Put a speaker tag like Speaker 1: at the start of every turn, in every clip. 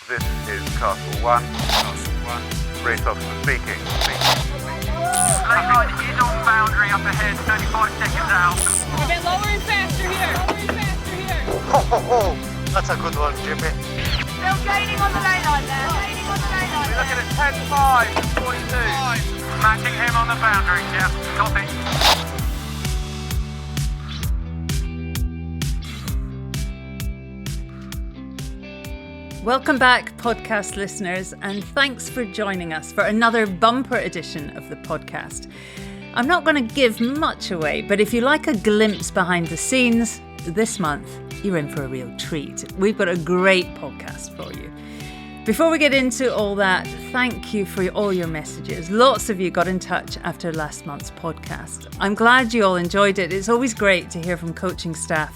Speaker 1: This is Castle 1. Race officer speaking.
Speaker 2: Lane line is on boundary up ahead, 35 seconds out.
Speaker 3: A bit lower and faster here.
Speaker 4: Ho, ho, ho. That's a good one, Jimmy.
Speaker 5: Still gaining on the lane line there.
Speaker 2: We're looking at 10.5 and 42. Matching him on the boundary, yeah. Copy.
Speaker 6: Welcome back, podcast listeners, and thanks for joining us for another bumper edition of the podcast. I'm not going to give much away, but if you like a glimpse behind the scenes, this month you're in for a real treat. We've got a great podcast for you. Before we get into all that, thank you for all your messages. Lots of you got in touch after last month's podcast. I'm glad you all enjoyed it. It's always great to hear from coaching staff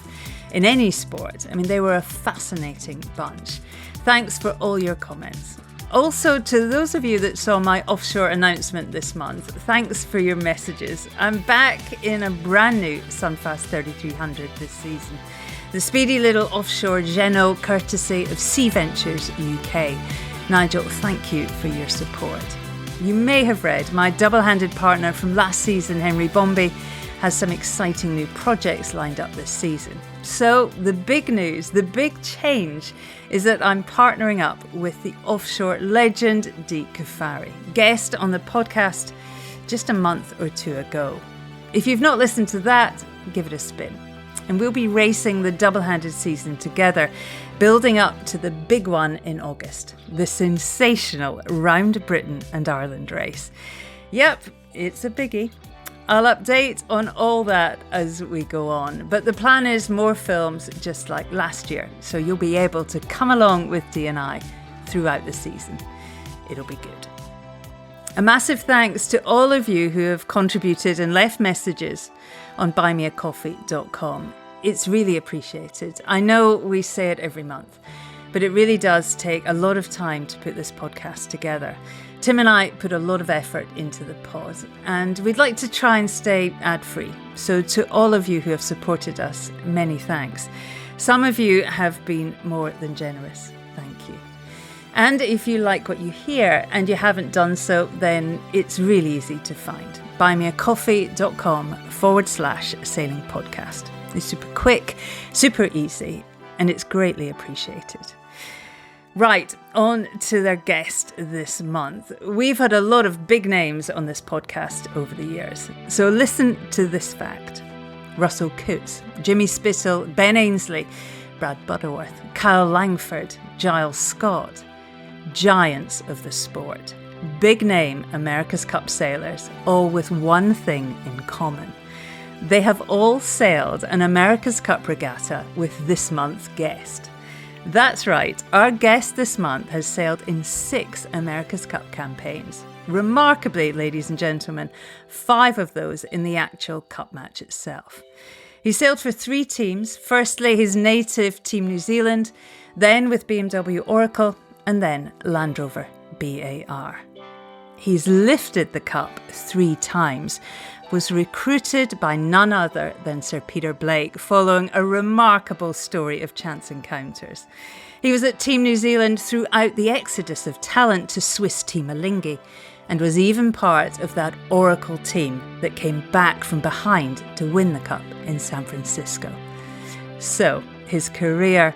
Speaker 6: in any sport. I mean, they were a fascinating bunch. Thanks for all your comments. Also, to those of you that saw my offshore announcement this month, thanks for your messages. I'm back in a brand new Sunfast 3300 this season. The speedy little offshore Jono, courtesy of Sea Ventures UK. Nigel, thank you for your support. You may have read my double-handed partner from last season, Henry Bombay, has some exciting new projects lined up this season. So the big news, the big change is that I'm partnering up with the offshore legend Dee Kufari, guest on the podcast just a month or two ago. If you've not listened to that, give it a spin. And we'll be racing the double-handed season together, building up to the big one in August, the sensational Round Britain and Ireland race. Yep, it's a biggie. I'll update on all that as we go on, but the plan is more films just like last year, so you'll be able to come along with Dee and I throughout the season. It'll be good. A massive thanks to all of you who have contributed and left messages on buymeacoffee.com. It's really appreciated. I know we say it every month, but it really does take a lot of time to put this podcast together. Tim and I put a lot of effort into the pod, and we'd like to try and stay ad-free. So to all of you who have supported us, many thanks. Some of you have been more than generous. Thank you. And if you like what you hear and you haven't done so, then it's really easy to find. buymeacoffee.com/sailing podcast. It's super quick, super easy, and it's greatly appreciated. Right, on to their guest this month. We've had a lot of big names on this podcast over the years, so listen to this fact. Russell Coutts, Jimmy Spittle, Ben Ainsley, Brad Butterworth, Kyle Langford, Giles Scott. Giants of the sport. Big name America's Cup sailors, all with one thing in common. They have all sailed an America's Cup regatta with this month's guest. That's right, our guest this month has sailed in 6 America's Cup campaigns. Remarkably, ladies and gentlemen, 5 of those in the actual Cup match itself. He sailed for 3 teams, firstly his native Team New Zealand, then with BMW Oracle, and then Land Rover BAR. He's lifted the Cup 3 times, was recruited by none other than Sir Peter Blake following a remarkable story of chance encounters. He was at Team New Zealand throughout the exodus of talent to Swiss Team Alinghi and was even part of that Oracle team that came back from behind to win the Cup in San Francisco. So his career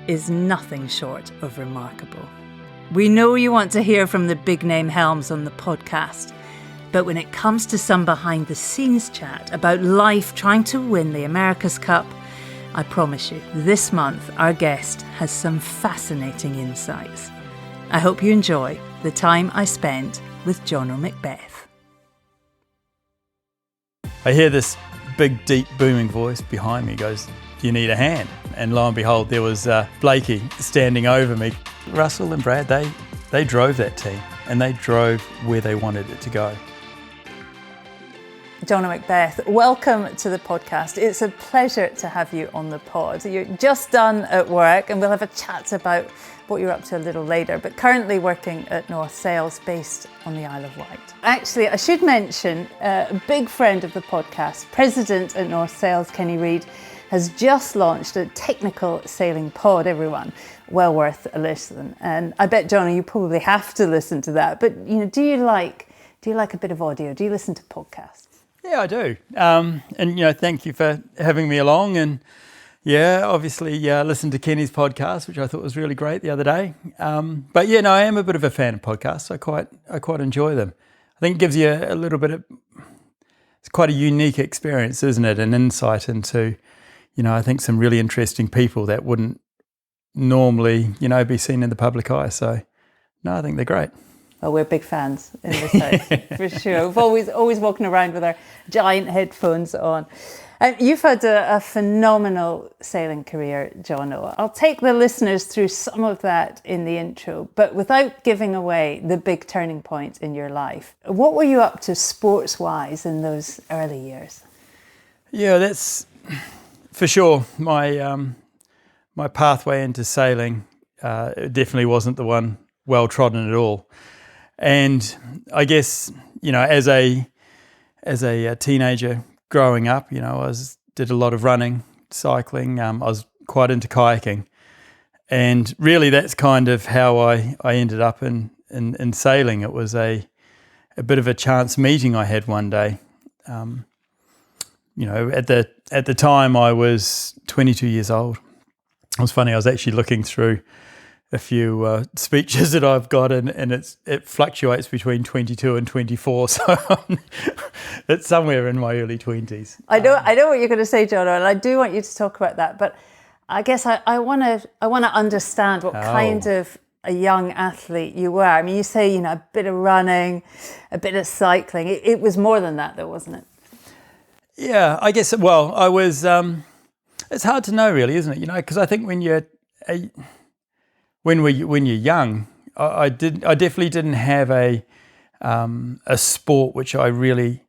Speaker 6: is nothing short of remarkable. We know you want to hear from the big name helms on the podcast, but when it comes to some behind the scenes chat about life trying to win the America's Cup, I promise you, this month our guest has some fascinating insights. I hope you enjoy the time I spent with Jono Macbeth.
Speaker 7: I hear this big, deep, booming voice behind me goes, "You need a hand." And lo and behold, there was Blakey standing over me. Russell and Brad, they drove that team and they drove where they wanted it to go.
Speaker 6: Jono Macbeth, welcome to the podcast. It's a pleasure to have you on the pod. You're just done at work and we'll have a chat about what you're up to a little later, but currently working at North Sails based on the Isle of Wight. Actually, I should mention a big friend of the podcast, President at North Sails, Kenny Reid, has just launched a technical sailing pod, everyone. Well worth a listen. And I bet, Jono, you probably have to listen to that. But, do you like a bit of audio? Do you listen to podcasts?
Speaker 7: Yeah, I do. And, thank you for having me along. And, yeah, obviously listened to Kenny's podcast, which I thought was really great the other day. But, I am a bit of a fan of podcasts. I quite enjoy them. I think it gives you a little bit of... It's quite a unique experience, isn't it? An insight into, I think some really interesting people that wouldn't normally, be seen in the public eye. So, no, I think they're great.
Speaker 6: Well, we're big fans in this house, for sure. We've always walking around with our giant headphones on. You've had a phenomenal sailing career, Jono. I'll take the listeners through some of that in the intro, but without giving away the big turning point in your life. What were you up to sports-wise in those early years? Yeah,
Speaker 7: that's for sure. My pathway into sailing definitely wasn't the one well trodden at all. And I guess, as a teenager growing up, did a lot of running, cycling. I was quite into kayaking. And really that's kind of how I ended up in sailing. It was a bit of a chance meeting I had one day. At the time I was 22 years old. It was funny, I was actually looking through a few speeches that I've got, and it fluctuates between 22 and 24, so it's somewhere in my early 20s.
Speaker 6: I know what you're going to say, Jono, and I do want you to talk about that, but I guess I want to understand what kind of a young athlete you were. I mean, you say, a bit of running, a bit of cycling. It was more than that, though, wasn't it?
Speaker 7: Yeah, I guess, well, I was... it's hard to know, really, isn't it? Because I think when you're young, I definitely didn't have a sport which I really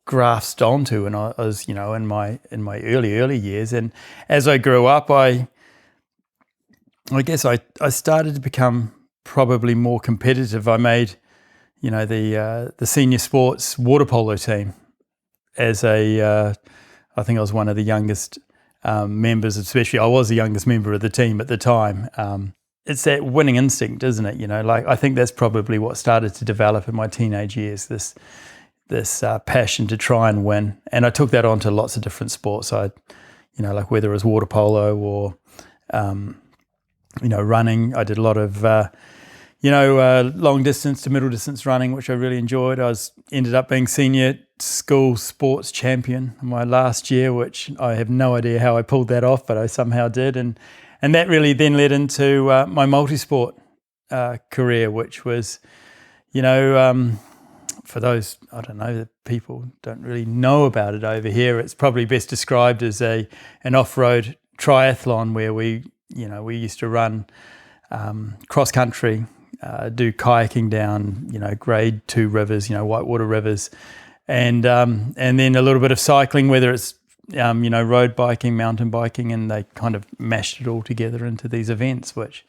Speaker 7: grasped onto when I was, in my early years. And as I grew up, I guess I started to become probably more competitive. I made, the senior sports water polo team as I think I was one of the youngest members, especially I was the youngest member of the team at the time. It's that winning instinct, isn't it? I think that's probably what started to develop in my teenage years, this passion to try and win. And I took that on to lots of different sports. Like whether it was water polo or, running. I did a lot of, long distance to middle distance running, which I really enjoyed. Ended up being senior school sports champion in my last year, which I have no idea how I pulled that off, but I somehow did. And that really then led into my multi-sport career, which was, for those, I don't know, that people don't really know about it over here, it's probably best described as an off-road triathlon where we used to run cross-country, do kayaking down, grade 2 rivers, whitewater rivers, and then a little bit of cycling, whether it's road biking, mountain biking, and they kind of mashed it all together into these events, which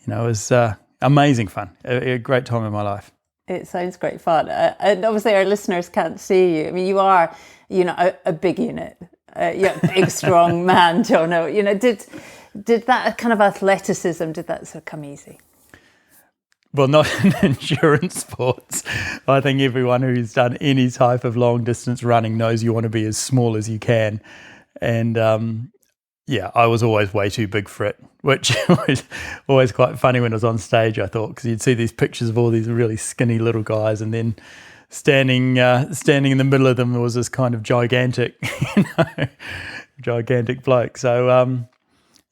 Speaker 7: was amazing fun, a great time in my life.
Speaker 6: It sounds great fun, and obviously our listeners can't see you. I mean, you are a big unit, big strong man, Jono. Did that kind of athleticism, did that sort of come easy?
Speaker 7: Well, not in endurance sports. I think everyone who's done any type of long distance running knows you want to be as small as you can. And I was always way too big for it, which was always quite funny when I was on stage, I thought, because you'd see these pictures of all these really skinny little guys, and then standing in the middle of them was this kind of gigantic, gigantic bloke. So,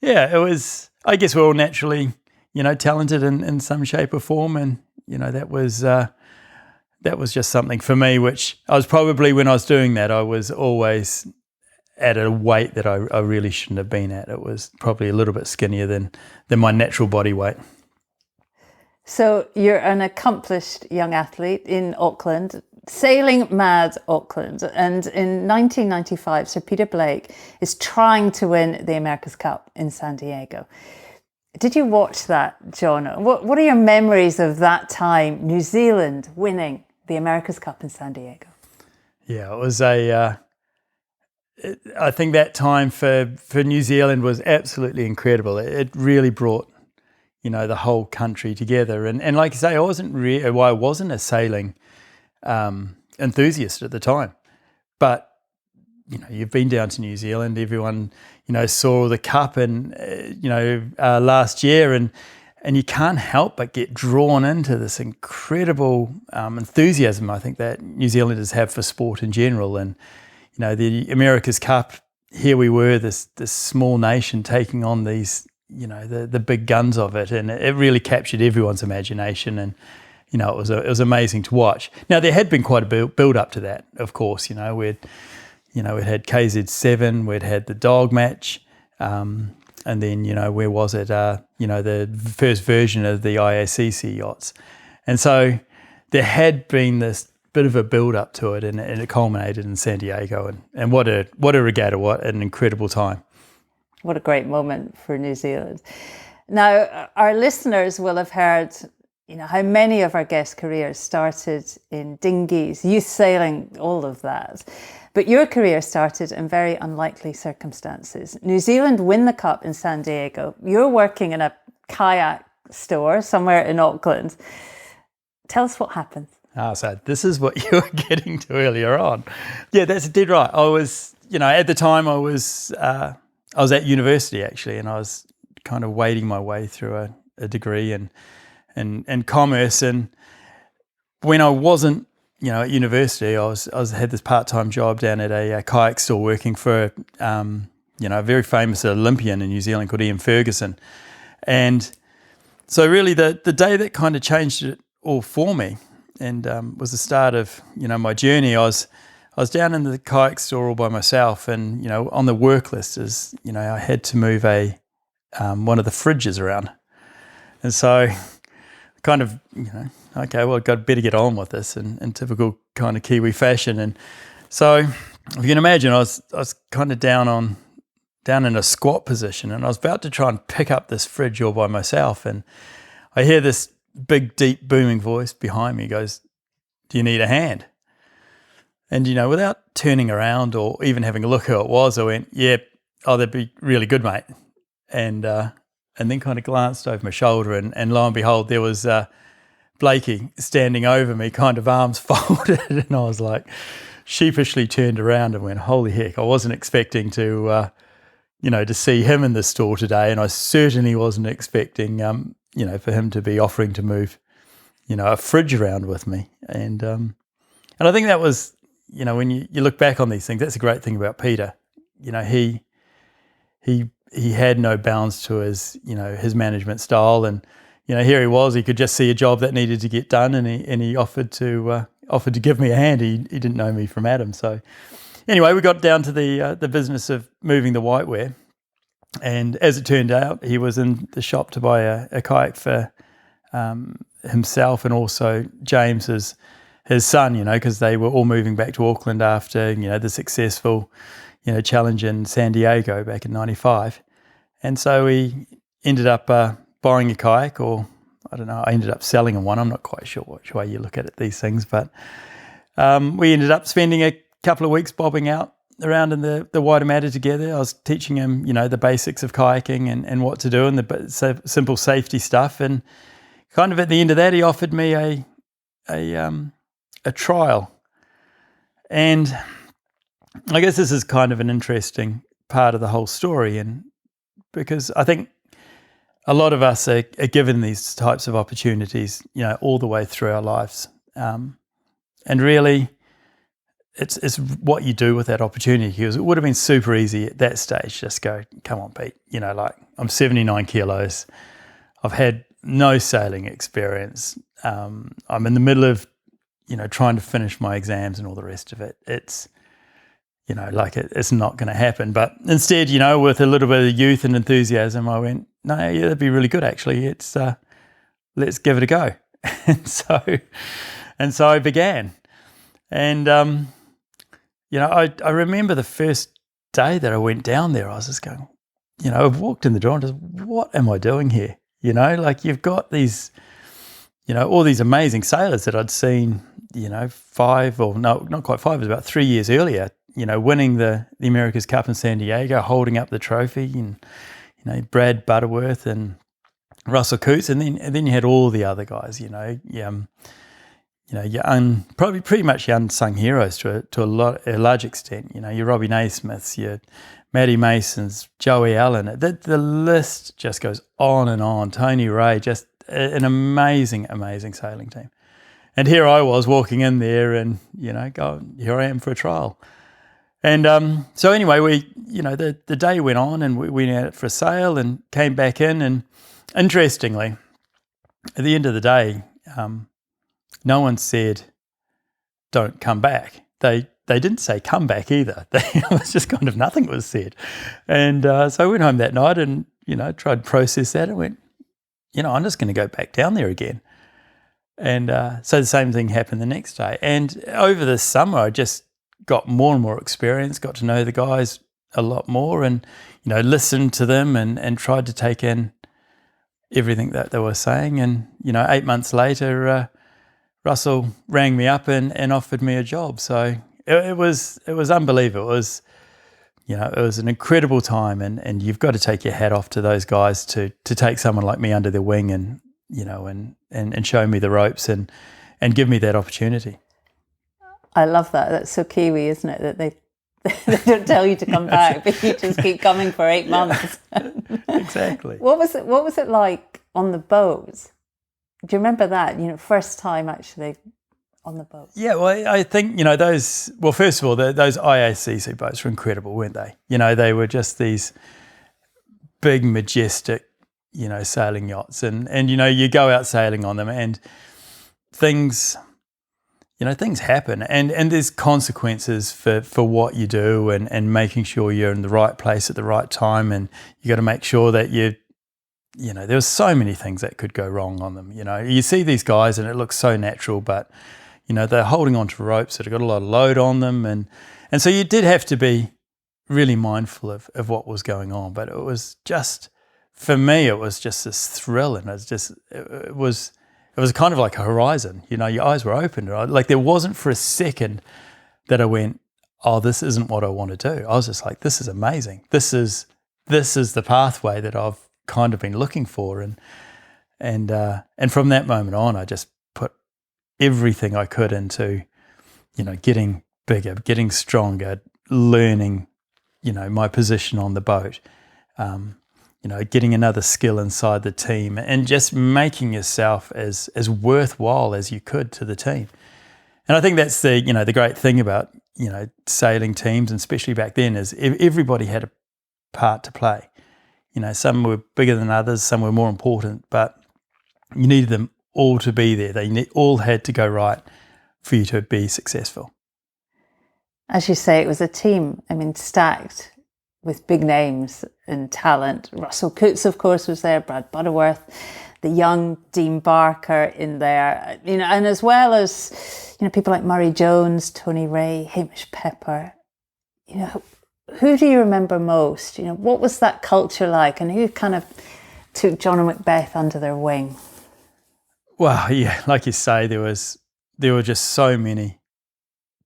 Speaker 7: it was, I guess we're all naturally, talented in some shape or form. And, that was just something for me, which I was probably, when I was doing that, I was always at a weight that I really shouldn't have been at. It was probably a little bit skinnier than my natural body weight.
Speaker 6: So you're an accomplished young athlete in Auckland, sailing mad Auckland. And in 1995, Sir Peter Blake is trying to win the America's Cup in San Diego. Did you watch that, Jono? What are your memories of that time, New Zealand winning the America's Cup in San Diego?
Speaker 7: Yeah, it I think that time for New Zealand was absolutely incredible. It really brought, the whole country together. And like I say, I wasn't a sailing enthusiast at the time. But, you've been down to New Zealand, everyone, saw the Cup and, last year and you can't help but get drawn into this incredible enthusiasm I think that New Zealanders have for sport in general. And, the America's Cup, here we were, this small nation taking on these, the big guns of it. And it really captured everyone's imagination. And, it was amazing to watch. Now, there had been quite a build up to that, of course. We'd had KZ7, we'd had the dog match. And then, where was it? The first version of the IACC yachts. And so there had been this bit of a build-up to it, and it culminated in San Diego. And what a regatta, what an incredible time.
Speaker 6: What a great moment for New Zealand. Now, our listeners will have heard, how many of our guest careers started in dinghies, youth sailing, all of that. But your career started in very unlikely circumstances. New Zealand win the Cup in San Diego. You're working in a kayak store somewhere in Auckland. Tell us what happened.
Speaker 7: So this is what you were getting to earlier on. Yeah, that's dead right. I was, at the time I was at university actually, and I was kind of wading my way through a degree in commerce. And when I wasn't, at university, I had this part-time job down at a kayak store working for, a very famous Olympian in New Zealand called Ian Ferguson. And so really the day that kind of changed it all for me and was the start of, my journey. I was down in the kayak store all by myself, and, on the work list is, I had to move one of the fridges around. And so kind of, okay, well, I've better get on with this in typical kind of Kiwi fashion. And so if you can imagine, I was kind of down in a squat position, and I was about to try and pick up this fridge all by myself. And I hear this big, deep, booming voice behind me goes, "Do you need a hand?" And, without turning around or even having a look who it was, I went, "Yeah, that'd be really good, mate." And then kind of glanced over my shoulder, and lo and behold, there was Blakey standing over me, kind of arms folded, and I was like sheepishly turned around and went, "Holy heck, I wasn't expecting to see him in the store today, and I certainly wasn't expecting, for him to be offering to move, a fridge around with me." And I think that was, when you look back on these things, that's a great thing about Peter. He had no bounds to his management style, and here he was. He could just see a job that needed to get done, and he offered to give me a hand. He didn't know me from Adam. So anyway, we got down to the business of moving the whiteware, and as it turned out, he was in the shop to buy a kayak for himself and also James, his son. Because they were all moving back to Auckland after the successful challenge in San Diego back in '95, and so we ended up buying a kayak, or I don't know, I ended up selling one. I'm not quite sure which way you look at these things, but we ended up spending a couple of weeks bobbing out around in the Waitemata together. I was teaching him, the basics of kayaking and what to do and the simple safety stuff. And kind of at the end of that, he offered me a trial. And I guess this is kind of an interesting part of the whole story, and because I think a lot of us are given these types of opportunities, all the way through our lives. And really, it's what you do with that opportunity. Because it would have been super easy at that stage, just go, "Come on, Pete, I'm 79 kilos. I've had no sailing experience. I'm in the middle of, trying to finish my exams and all the rest of it. It's, it's not going to happen." But instead, with a little bit of youth and enthusiasm, I went, "No, yeah, that'd be really good, actually. It's let's give it a go." and so I began. And I remember the first day that I went down there, I was just going, I've walked in the door and just, what am I doing here? You've got these, all these amazing sailors that I'd seen, 5 or no, not quite 5, it was about 3 years earlier, winning the America's Cup in San Diego, holding up the trophy, and Brad Butterworth and Russell Coutts, and then you had all the other guys, probably pretty much your unsung heroes to a large extent. Your Robbie Naismiths, your Matty Masons, Joey Allen. The list just goes on and on. Tony Ray, just an amazing, amazing sailing team. And here I was walking in there, and here I am for a trial. And so anyway, the day went on, and we went out for a sail and came back in. And interestingly, at the end of the day, no one said, "Don't come back." They didn't say come back either. It was just kind of nothing was said. And so I went home that night and, tried to process that and went, I'm just going to go back down there again. And so the same thing happened the next day. And over the summer, I just got more and more experience, got to know the guys a lot more and, listened to them and tried to take in everything that they were saying. And, 8 months later, Russell rang me up and offered me a job. So it was unbelievable. It was an incredible time, and you've got to take your hat off to those guys to take someone like me under their wing and and show me the ropes and give me that opportunity.
Speaker 6: I love that. That's so Kiwi, isn't it? That they don't tell you to come back, but you just keep coming for 8 months.
Speaker 7: Exactly.
Speaker 6: What was it like on the boat? Do you remember that? First time actually on the boat.
Speaker 7: Yeah, well, I think, those, well, first of all, those IACC boats were incredible, weren't they? They were just these big, majestic, sailing yachts. And you go out sailing on them and things happen. And there's consequences for what you do and making sure you're in the right place at the right time. And you got to make sure that there's so many things that could go wrong on them. You see these guys and it looks so natural, but they're holding onto ropes that have got a lot of load on them, and so you did have to be really mindful of what was going on. But it was just, for me, it was just this thrill, and it was kind of like a horizon. Your eyes were open. Right? Like there wasn't for a second that I went, "Oh, this isn't what I want to do." I was just like, "This is amazing. This is the pathway that I've kind of been looking for," and from that moment on, I just put everything I could into, getting bigger, getting stronger, learning, my position on the boat, getting another skill inside the team, and just making yourself as worthwhile as you could to the team. And I think that's the great thing about sailing teams, and especially back then, is everybody had a part to play. Some were bigger than others, some were more important, but you needed them all to be there. They all had to go right for you to be successful.
Speaker 6: As you say, it was a team, stacked with big names and talent. Russell Coutts, of course, was there, Brad Butterworth, the young Dean Barker in there, and as well as, people like Murray Jones, Tony Ray, Hamish Pepper. Who do you remember most? What was that culture like, and who kind of took Jono Macbeth under their wing?
Speaker 7: Well, yeah, like you say, there were just so many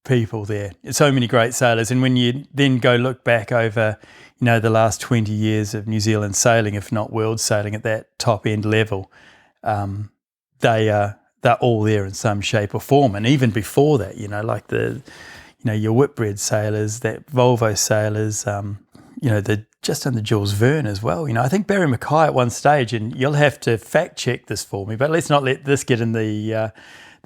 Speaker 7: people there, so many great sailors. And when you then go look back over, the last 20 years of New Zealand sailing, if not world sailing at that top end level, they're all there in some shape or form. And even before that, like your Whitbread sailors, that Volvo sailors, just under Jules Verne as well. I think Barry Mackay at one stage, and you'll have to fact check this for me, but let's not let this get in the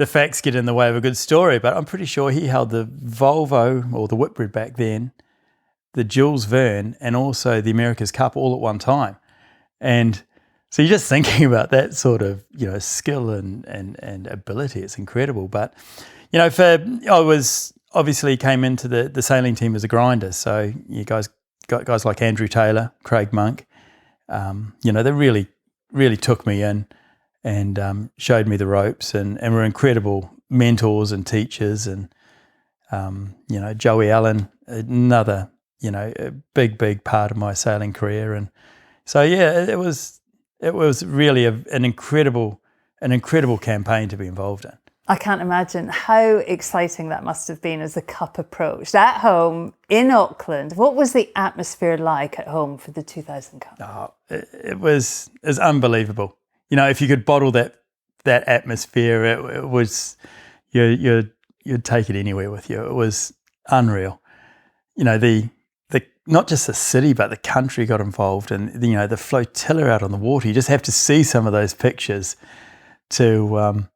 Speaker 7: facts get in the way of a good story. But I'm pretty sure he held the Volvo, or the Whitbread back then, the Jules Verne, and also the America's Cup all at one time. And so you're just thinking about that sort of, skill and ability. It's incredible. But, I was obviously came into the sailing team as a grinder. So you guys got guys like Andrew Taylor, Craig Monk. They really, really took me in and showed me the ropes and were incredible mentors and teachers. And, Joey Allen, another, a big part of my sailing career. And so, yeah, it was really an incredible campaign to be involved in.
Speaker 6: I can't imagine how exciting that must have been as the Cup approached. At home in Auckland, what was the atmosphere like at home for the 2000 Cup?
Speaker 7: Oh, it was unbelievable. You know, if you could bottle that atmosphere, it was you'd take it anywhere with you. It was unreal. You know, the not just the city but the country got involved, and you know, the flotilla out on the water. You just have to see some of those pictures to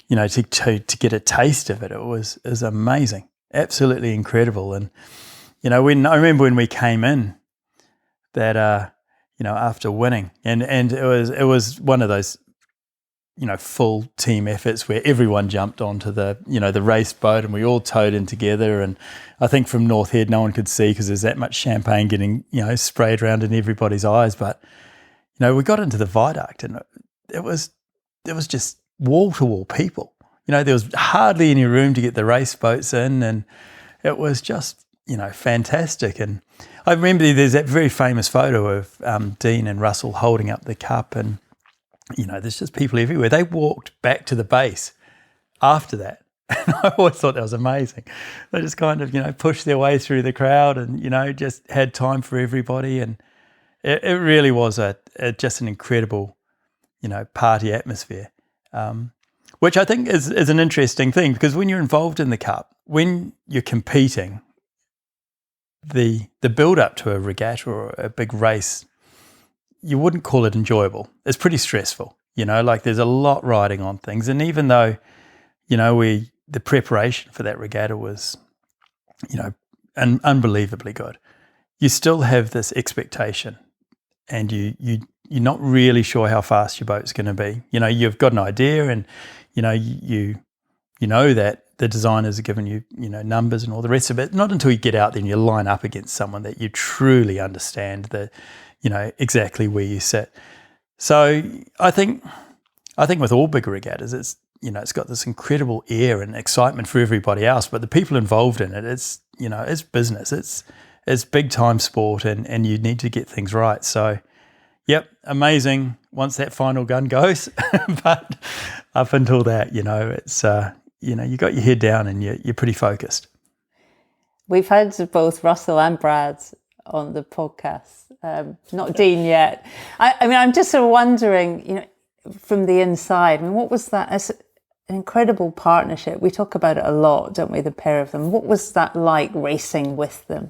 Speaker 7: you know, to get a taste of it. It was amazing, absolutely incredible. And you know, I remember when we came in that you know, after winning, and it was one of those, you know, full team efforts where everyone jumped onto the, you know, the race boat and we all towed in together. And I think from North Head no one could see because there's that much champagne getting, you know, sprayed around in everybody's eyes. But you know, we got into the viaduct and it was just wall to wall people. You know, there was hardly any room to get the race boats in, and it was just, you know, fantastic. And I remember there's that very famous photo of Dean and Russell holding up the cup, and you know, there's just people everywhere. They walked back to the base after that. And I always thought that was amazing. They just kind of, you know, pushed their way through the crowd and, you know, just had time for everybody. And it really was just an incredible, you know, party atmosphere, which I think is an interesting thing, because when you're involved in the Cup, when you're competing, the build-up to a regatta or a big race, you wouldn't call it enjoyable. It's pretty stressful, you know, like there's a lot riding on things. And even though, you know, the preparation for that regatta was, you know, unbelievably good, you still have this expectation, and you're not really sure how fast your boat's going to be. You know, you've got an idea, and, you know, you know that the designers are giving you, you know, numbers and all the rest of it. Not until you get out there and you line up against someone that you truly understand the, you know, exactly where you sit. So I think with all big regattas, it's, you know, it's got this incredible air and excitement for everybody else, but the people involved in it, it's, you know, it's business, it's big time sport, and you need to get things right. So, yep, amazing once that final gun goes, but up until that, you know, it's you know, you got your head down and you're pretty focused.
Speaker 6: We've had both Russell and Brad on the podcast, not Dean yet. I mean, I'm just sort of wondering, you know, from the inside, I mean, what was that? It's an incredible partnership. We talk about it a lot, don't we, the pair of them. What was that like, racing with them?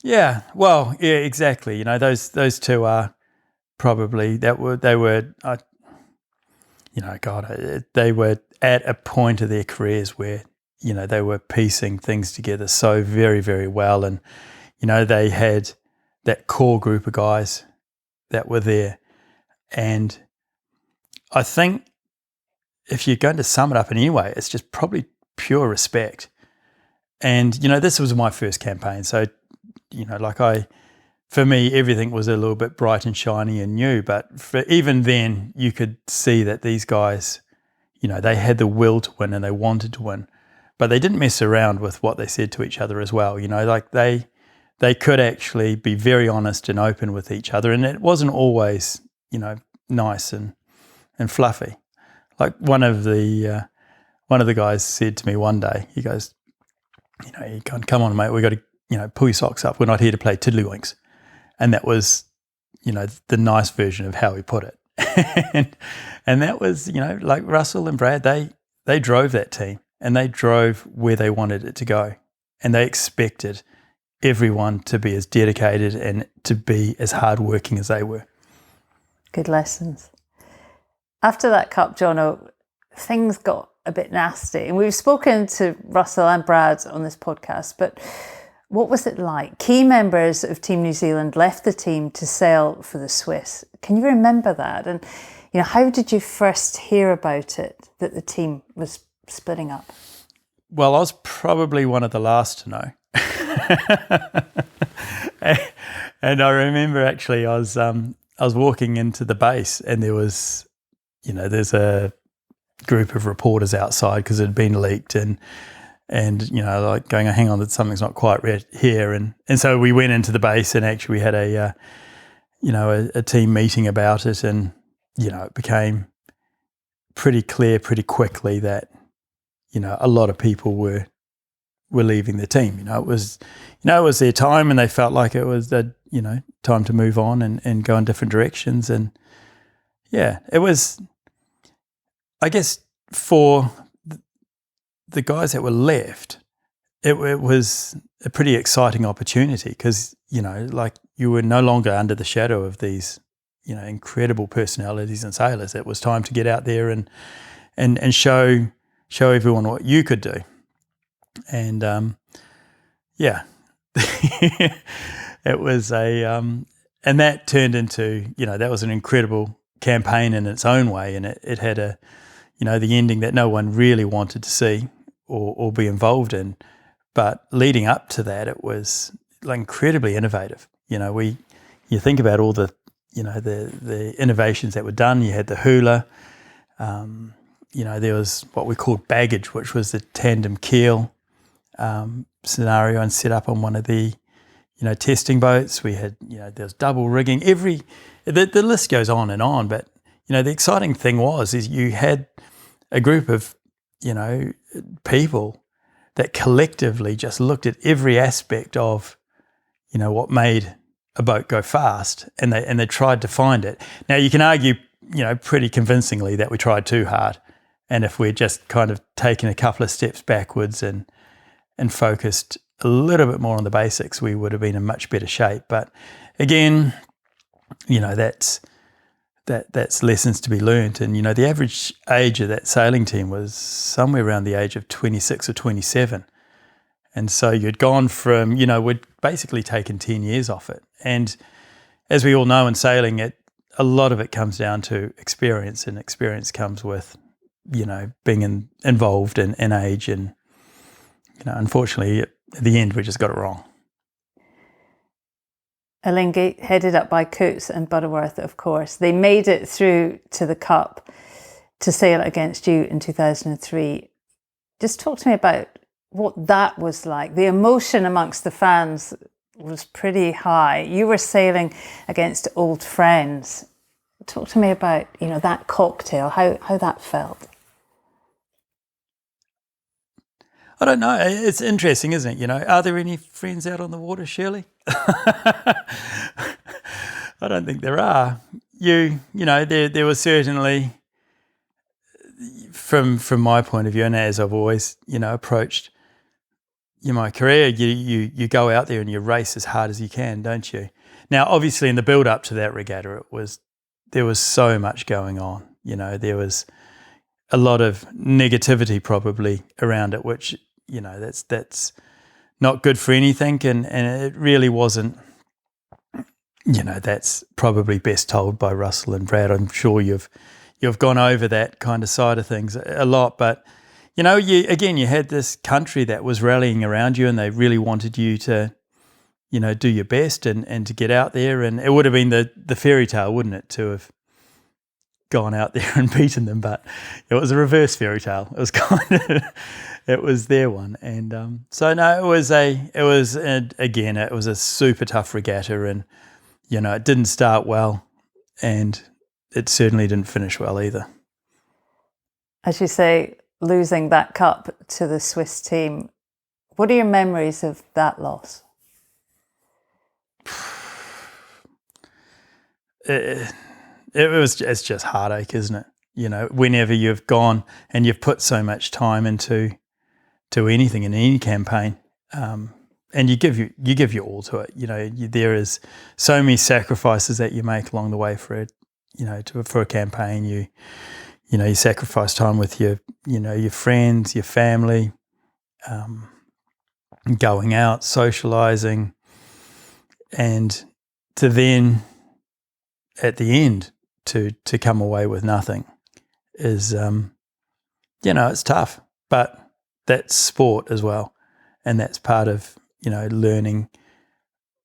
Speaker 7: Yeah, well, yeah, exactly. You know, those two are probably they were you know, God, they were at a point of their careers where, you know, they were piecing things together so very, very well. And, you know, they had that core group of guys that were there. And I think if you're going to sum it up in any way, it's just probably pure respect. And, you know, this was my first campaign. So, you know, like for me, everything was a little bit bright and shiny and new. But even then, you could see that these guys, you know, they had the will to win and they wanted to win. But they didn't mess around with what they said to each other as well. You know, like they could actually be very honest and open with each other. And it wasn't always, you know, nice and fluffy. Like one of the guys said to me one day, he goes, you know, you can't, come on, mate, we got to, you know, pull your socks up. We're not here to play tiddlywinks. And that was, you know, the nice version of how he put it. and that was, you know, like Russell and Brad, they drove that team and they drove where they wanted it to go. And they expected everyone to be as dedicated and to be as hardworking as they were.
Speaker 6: Good lessons. After that Cup, Jono, things got a bit nasty. And we've spoken to Russell and Brad on this podcast, but what was it like? Key members of Team New Zealand left the team to sail for the Swiss. Can you remember that? And, you know, how did you first hear about it, that the team was splitting up?
Speaker 7: Well, I was probably one of the last to know. And I remember actually I was walking into the base and there was, you know, there's a group of reporters outside because it had been leaked and you know, like going, hang on, that something's not quite right here. And so we went into the base and actually we had a team meeting about it, and, you know, it became pretty clear pretty quickly that, a lot of people were leaving the team. It was their time, and they felt like it was time to move on and go in different directions. And yeah, it was, I guess, for the guys that were left, it was a pretty exciting opportunity because, you were no longer under the shadow of these, incredible personalities and sailors. It was time to get out there and show everyone what you could do. And it was and that turned into, that was an incredible campaign in its own way, and it had a, the ending that no one really wanted to see or be involved in. But leading up to that, it was incredibly innovative. You think about all the, the innovations that were done. You had the hula. There was what we called baggage, which was the tandem keel scenario and set up on one of the, testing boats. We had, there was double rigging. The list goes on, but, the exciting thing is you had a group of, people that collectively just looked at every aspect of, what made a boat go fast, and they tried to find it. Now you can argue, pretty convincingly that we tried too hard, and if we'd just kind of taken a couple of steps backwards and focused a little bit more on the basics, we would have been in much better shape. But again, that's lessons to be learnt. And the average age of that sailing team was somewhere around the age of 26 or 27. And so you'd gone from, we'd basically taken 10 years off it. And as we all know in sailing, a lot of it comes down to experience, and experience comes with, being involved in age. And, unfortunately, at the end, we just got it wrong.
Speaker 6: Alinghi, headed up by Coots and Butterworth, of course. They made it through to the Cup to sail against you in 2003. Just talk to me about what that was like. The emotion amongst the fans was pretty high. You were sailing against old friends. Talk to me about, that cocktail, how that felt.
Speaker 7: I don't know. It's interesting, isn't it? Are there any friends out on the water, Shirley? I don't think there are. There was certainly, from my point of view, and as I've always, approached my career, you go out there and you race as hard as you can, don't you? Now, obviously, in the build up to that regatta, there was so much going on. There was a lot of negativity probably around it, which that's not good for anything, and it really wasn't. That's probably best told by Russell and Brad. I'm sure you've gone over that kind of side of things a lot, but you had this country that was rallying around you, and they really wanted you to, do your best and to get out there, and it would have been the fairy tale, wouldn't it, to have gone out there and beaten them, but it was a reverse fairy tale. It was it was their one, and so no, it was a super tough regatta, and it didn't start well, and it certainly didn't finish well either.
Speaker 6: As you say, losing that cup to the Swiss team, what are your memories of that loss?
Speaker 7: It's just heartache, isn't it? Whenever you've gone and you've put so much time into anything in any campaign, and you give your all to it. There is so many sacrifices that you make along the way for it. For a campaign, you sacrifice time with your friends, your family, going out, socializing, and to then at the end to come away with nothing is, it's tough, but that's sport as well. And that's part of, learning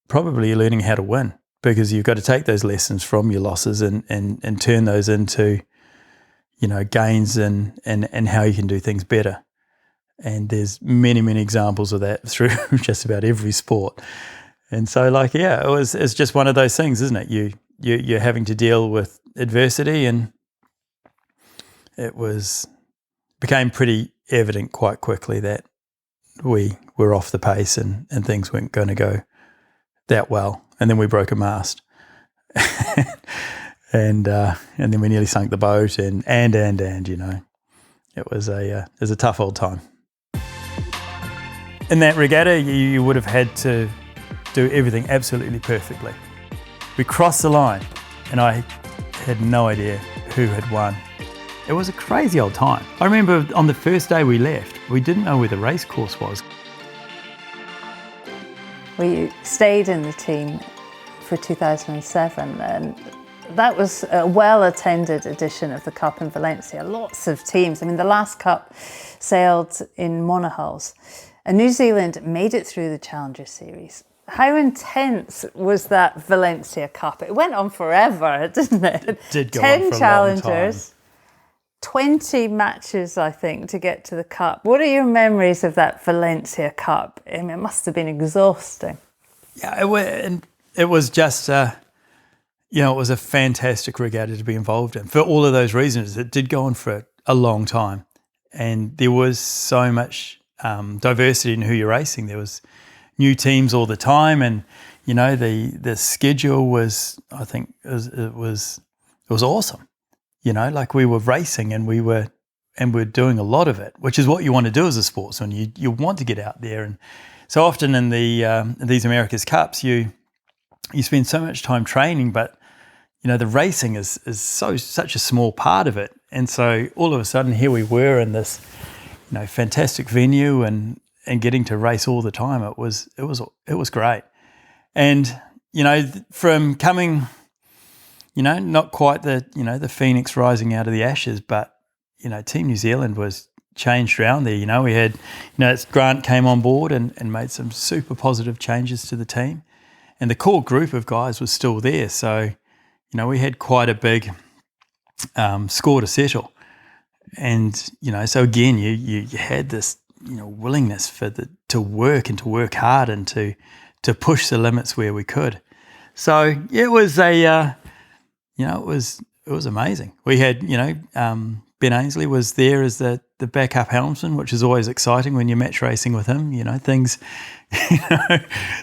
Speaker 7: how to win, because you've got to take those lessons from your losses and turn those into, gains and how you can do things better. And there's many, many examples of that through just about every sport. And so it's just one of those things, isn't it? You're having to deal with adversity, and it became pretty evident quite quickly that we were off the pace and things weren't going to go that well. And then we broke a mast. and then we nearly sunk the boat and you know, it was a tough old time. In that regatta, you would have had to do everything absolutely perfectly. We crossed the line and I had no idea who had won. It was a crazy old time. I remember on the first day we left, we didn't know where the race course was.
Speaker 6: We stayed in the team for 2007, and that was a well-attended edition of the Cup in Valencia. Lots of teams. I mean, the last Cup sailed in monohulls, and New Zealand made it through the Challenger Series. How intense was that Valencia Cup? It went on forever, didn't it?
Speaker 7: It did go
Speaker 6: 10
Speaker 7: on for
Speaker 6: challengers,
Speaker 7: a long time.
Speaker 6: 20 matches, I think, to get to the Cup. What are your memories of that Valencia Cup? I mean, it must have been exhausting.
Speaker 7: Yeah, it was just, you know, it was a fantastic regatta to be involved in. For all of those reasons, it did go on for a long time. And there was so much diversity in who you're racing. There was new teams all the time, and you know the schedule was, I think it was awesome. You know, like we were racing and we're doing a lot of it, which is what you want to do as a sportsman. You want to get out there, and so often in these America's Cups, you spend so much time training, but you know the racing is such a small part of it, and so all of a sudden here we were in this, you know, fantastic venue and getting to race all the time. It was great, and you know from coming, you know, not quite the phoenix rising out of the ashes, but you know Team New Zealand was changed around there. You know, we had, Grant came on board and made some super positive changes to the team, and the core group of guys was still there. So, you know, we had quite a big score to settle, and you know, so again, you had this, you know, willingness to work and to work hard and to push the limits where we could. So yeah, it was it was amazing. We had, Ben Ainsley was there as the backup helmsman, which is always exciting when you're match racing with him. You know, things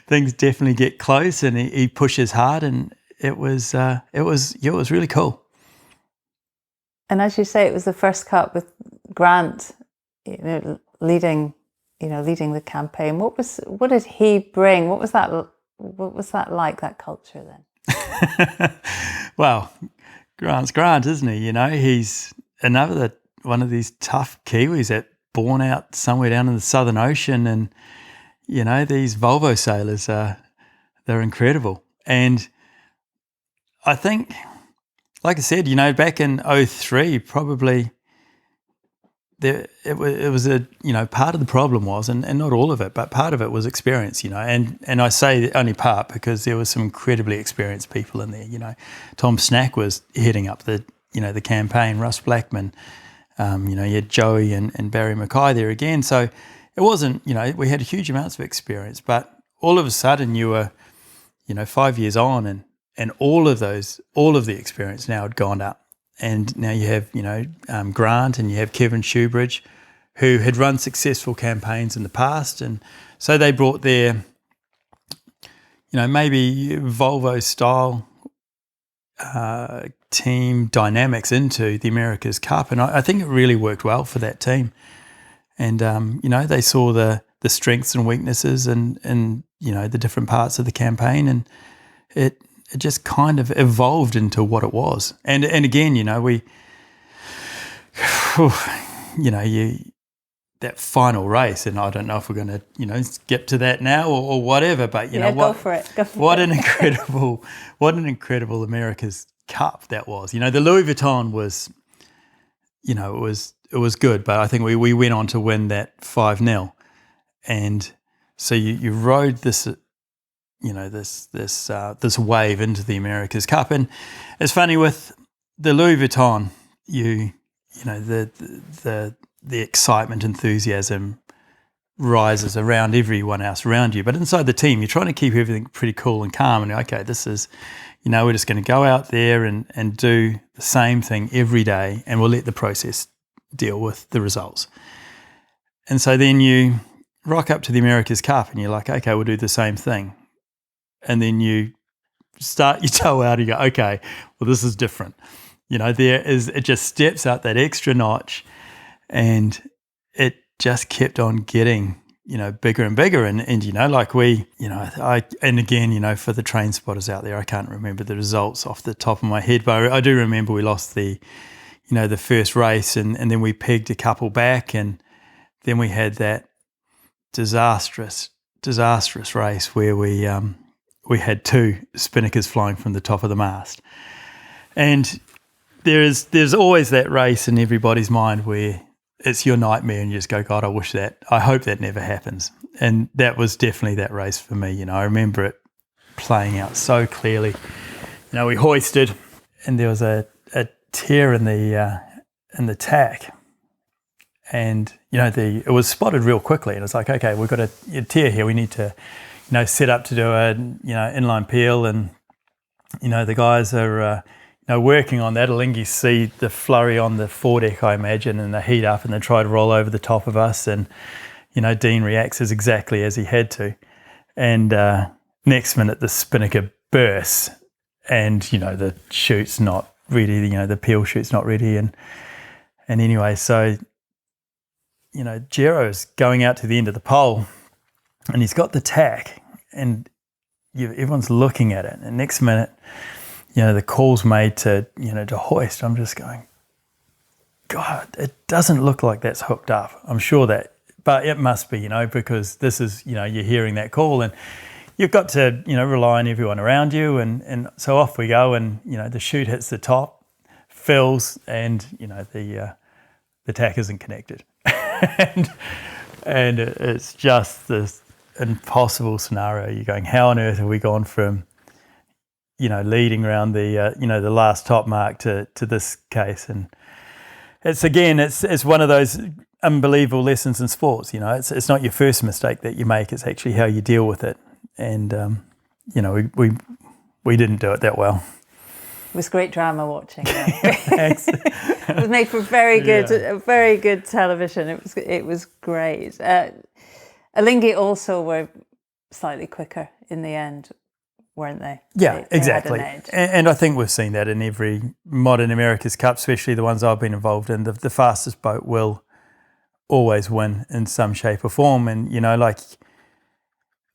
Speaker 7: definitely get close, and he pushes hard, and it was really cool.
Speaker 6: And as you say, it was the first Cup with Grant, leading the campaign. What did he bring? What was that like, that culture then?
Speaker 7: Well, Grant's Grant, isn't he? You know, he's another one of these tough Kiwis that born out somewhere down in the Southern Ocean, and you know, these Volvo sailors they're incredible. And I think, like I said, you know, back in 2003, probably it was a, you know, part of the problem was, and not all of it, but part of it was experience, you know, and I say only part because there was some incredibly experienced people in there. You know, Tom Snack was heading up the campaign, Russ Blackman, you know, you had Joey and Barry Mackay there again. So it wasn't, you know, we had huge amounts of experience, but all of a sudden you were, you know, 5 years on, and all of the experience now had gone up. And now you have, you know, Grant, and you have Kevin Shoebridge, who had run successful campaigns in the past. And so they brought their, you know, maybe Volvo style team dynamics into the America's Cup. And I think it really worked well for that team. And, you know, they saw the strengths and weaknesses and, you know, the different parts of the campaign. And it just kind of evolved into what it was. And again, you know, that final race, and I don't know if we're going to, you know, get to that now or whatever, but you know what?
Speaker 6: Go for it.
Speaker 7: What an incredible America's Cup that was. You know, the Louis Vuitton was, you know, it was good, but I think we went on to win that 5-0, and so you rode this, you know, this wave into the America's Cup. And it's funny with the Louis Vuitton, you know, the excitement, enthusiasm rises around everyone else around you. But inside the team, you're trying to keep everything pretty cool and calm. And okay, this is, we're just going to go out there and do the same thing every day, and we'll let the process deal with the results. And so then you rock up to the America's Cup and you're like, okay, we'll do the same thing. And then you start your toe out and you go, okay, well, this is different. It just steps up that extra notch, and it just kept on getting, bigger and bigger. And again, for the train spotters out there, I can't remember the results off the top of my head, but I do remember we lost the first race, and then we pegged a couple back, and then we had that disastrous race where we had 2 spinnakers flying from the top of the mast. And there's always that race in everybody's mind where it's your nightmare and you just go, God, I hope that never happens. And that was definitely that race for me. I remember it playing out so clearly. We hoisted, and there was a tear in the tack, and it was spotted real quickly, and it's like, okay, we've got a tear here, we need to set up to do a inline peel, and the guys are working on that. Alingi see the flurry on the foredeck, I imagine, and they heat up and they try to roll over the top of us, and Dean reacts exactly as he had to, and next minute the spinnaker bursts, and the chute's not ready, the peel chute's not ready, and anyway, so Jero's going out to the end of the pole, and he's got the tack, and everyone's looking at it, and next minute the call's made to hoist. I'm just going, God, it doesn't look like that's hooked up. I'm sure that, but it must be, because this is, you're hearing that call, and you've got to, rely on everyone around you, and so off we go, and the chute hits the top, fills, and the tack isn't connected, and it's just this impossible scenario. You're going, how on earth have we gone from leading around the the last top mark to this case? And it's one of those unbelievable lessons in sports. It's not your first mistake that you make, it's actually how you deal with it. And we didn't do it that well.
Speaker 6: It was great drama watching.
Speaker 7: Thanks.
Speaker 6: It was made for very good television. It was great. Alingi also were slightly quicker in the end, weren't they?
Speaker 7: Yeah,
Speaker 6: they
Speaker 7: exactly.
Speaker 6: had an edge.
Speaker 7: And I think we've seen that in every modern America's Cup, especially the ones I've been involved in. The fastest boat will always win in some shape or form. And,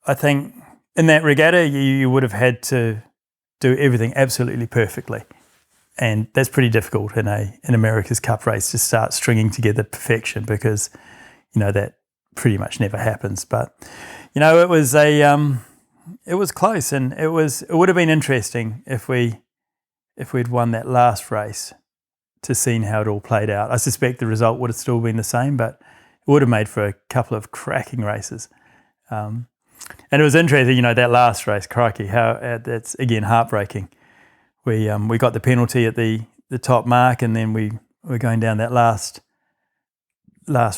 Speaker 7: I think in that regatta, you would have had to do everything absolutely perfectly. And that's pretty difficult in an America's Cup race to start stringing together perfection, because, that pretty much never happens. But, it was it was close, and it would have been interesting if we'd won that last race to see how it all played out. I suspect the result would have still been the same, but it would have made for a couple of cracking races. And it was interesting, that last race, crikey, how that's again heartbreaking. We got the penalty at the top mark, and then we were going down that last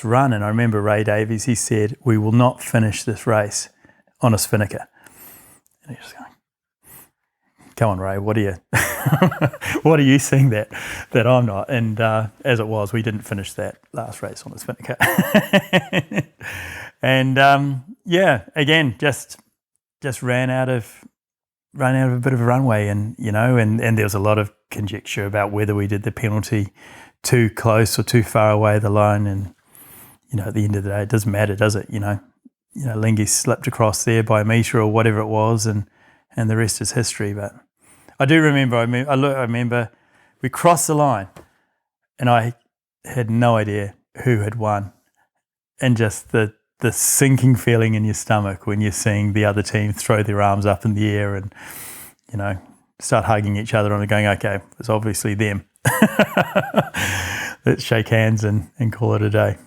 Speaker 7: run, and I remember Ray Davies, he said, "We will not finish this race on a spinnaker." And he was going, "Come on, Ray, what are you seeing that I'm not?" And as it was, we didn't finish that last race on a spinnaker. And again, just ran out of a bit of a runway, and and there was a lot of conjecture about whether we did the penalty too close or too far away the line, and at the end of the day, it doesn't matter, does it? Lingy slipped across there by a metre or whatever it was, and the rest is history. But I do remember, I remember we crossed the line, and I had no idea who had won, and just the sinking feeling in your stomach when you're seeing the other team throw their arms up in the air and, start hugging each other and going, okay, it's obviously them. Let's shake hands and call it a day.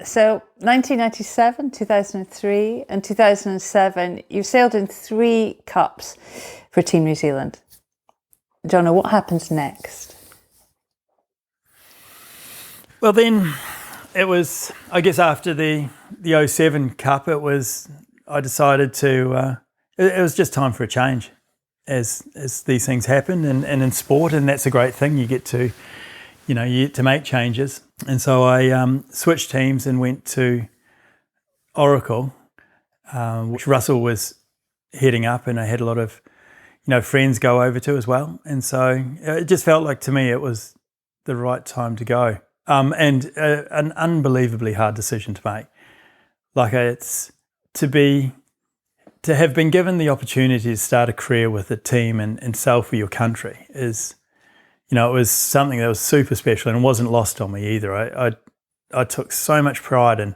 Speaker 6: So 1997, 2003 and 2007, you've sailed in 3 cups for Team New Zealand. Jono, what happens next?
Speaker 7: Well, then it was, I guess, after the 07 Cup, I decided to, it was just time for a change as these things happen and in sport, and that's a great thing. You get to, you get to make changes. And so I switched teams and went to Oracle, which Russell was heading up, and I had a lot of, friends go over to as well. And so it just felt like, to me, it was the right time to go. And an unbelievably hard decision to make. Like, it's to have been given the opportunity to start a career with a team and sail for your country is, it was something that was super special, and it wasn't lost on me either. I took so much pride in,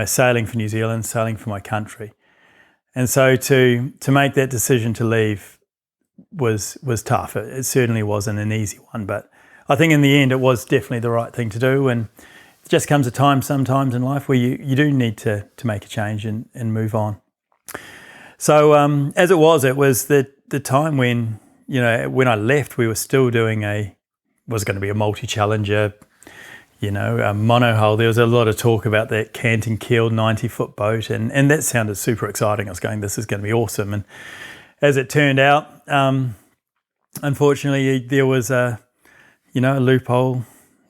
Speaker 7: sailing for New Zealand, sailing for my country. And so to make that decision to leave was tough. It certainly wasn't an easy one, but I think in the end it was definitely the right thing to do. And it just comes a time sometimes in life where you do need to make a change and move on. So as it was the time when, when I left, we were still doing was going to be a multi-challenger, a monohull. There was a lot of talk about that canting keel 90-foot boat, and that sounded super exciting. I was going, this is going to be awesome. And as it turned out, unfortunately, there was a loophole.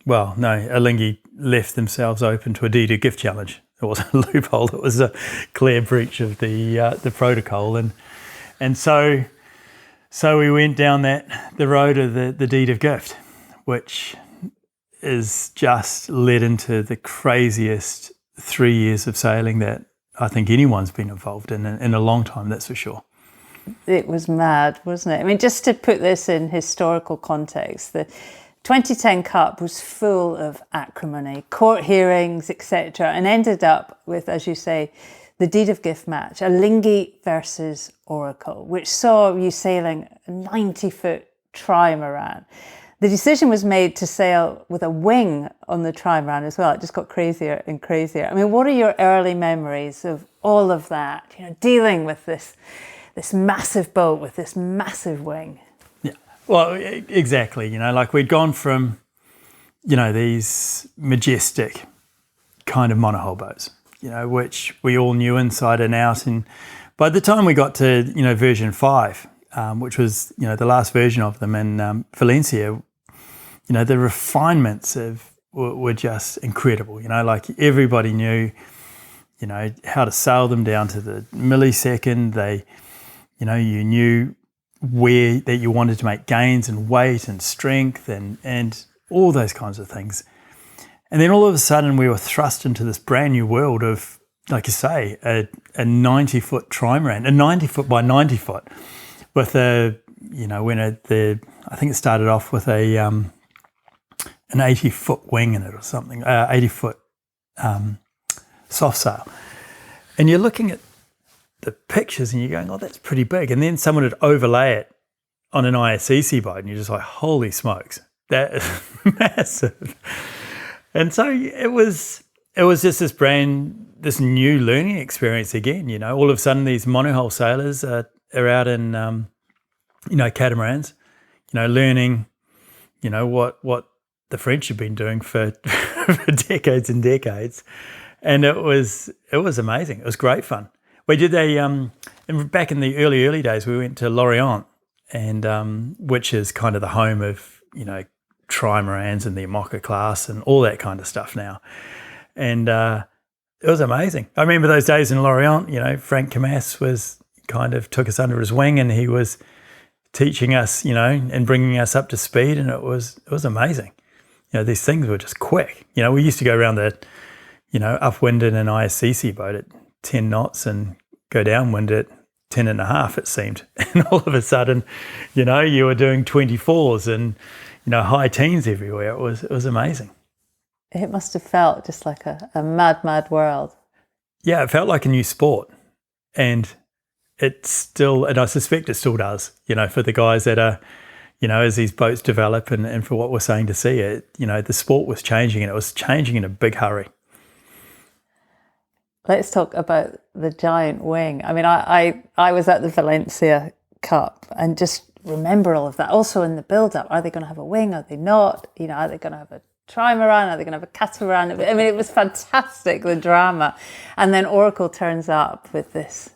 Speaker 7: Well, no, Alinghi left themselves open to a D2 gift challenge. It wasn't a loophole, it was a clear breach of the protocol. And so we went down the road of the deed of gift, which is just led into the craziest 3 years of sailing that I think anyone's been involved in a long time, that's for sure.
Speaker 6: It was mad, wasn't it? I mean, just to put this in historical context, the 2010 Cup was full of acrimony, court hearings, etc., and ended up with, as you say, the deed of gift match, Alinghi versus Oracle, which saw you sailing a 90-foot trimaran. The decision was made to sail with a wing on the trimaran as well. It just got crazier and crazier. I mean, what are your early memories of all of that, dealing with this massive boat with this massive wing?
Speaker 7: Yeah, well, exactly. Like we'd gone from, these majestic kind of monohull boats, which we all knew inside and out. And by the time we got to, version 5, which was, the last version of them in Valencia, the refinements were just incredible. Like everybody knew, how to sail them down to the millisecond. You knew where that you wanted to make gains in weight and strength and all those kinds of things. And then all of a sudden we were thrust into this brand new world of, like you say, a 90-foot trimaran, a 90-foot by 90-foot with I think it started off with an 80-foot wing in it or something, 80-foot soft sail. And you're looking at the pictures and you're going, oh, that's pretty big. And then someone would overlay it on an ISCC boat and you're just like, holy smokes, that is massive. And so it was just this new learning experience again. All of a sudden these monohull sailors are out in, catamarans, learning, what the French have been doing for decades and decades. And it was amazing. It was great fun. We did and back in the early days, we went to Lorient, and which is kind of the home of, trimarans and the Imoca class and all that kind of stuff now. And it was amazing. I remember those days in Lorient, Frank Camas took us under his wing, and he was teaching us, and bringing us up to speed, and it was amazing. These things were just quick. We used to go around the, upwind in an ISCC boat at 10 knots and go downwind at 10 and a half, it seemed. And all of a sudden, you were doing 24s and, high teens everywhere. It was amazing.
Speaker 6: It must have felt just like a mad world.
Speaker 7: Yeah, it felt like a new sport. And and I suspect it still does, for the guys that are, as these boats develop and for what we're saying to see it, the sport was changing, and it was changing in a big hurry.
Speaker 6: Let's talk about the giant wing. I mean, I was at the Valencia Cup and just remember all of that. Also in the build-up, are they going to have a wing? Are they not? Are they going to have a trimaran? Are they going to have a catamaran? I mean, it was fantastic, the drama. And then Oracle turns up with this.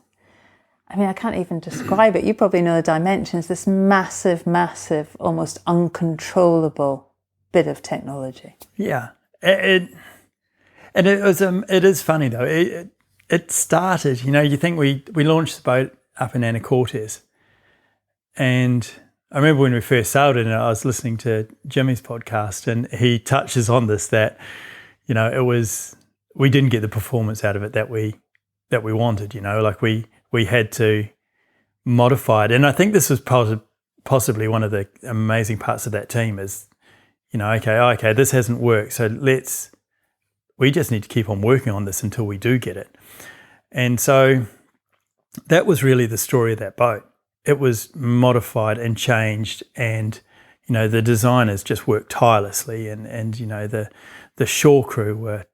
Speaker 6: I mean, I can't even describe it. You probably know the dimensions. This massive, massive, almost uncontrollable bit of technology.
Speaker 7: Yeah. It is funny though. It started, you think we launched the boat up in Anacortes, and I remember when we first sailed it, and I was listening to Jimmy's podcast, and he touches on this, that we didn't get the performance out of it that we wanted. Like we had to modify it, and I think this was possibly one of the amazing parts of that team is, okay, this hasn't worked, so we just need to keep on working on this until we do get it. And so that was really the story of that boat. It was modified and changed, and the designers just worked tirelessly, and the shore crew were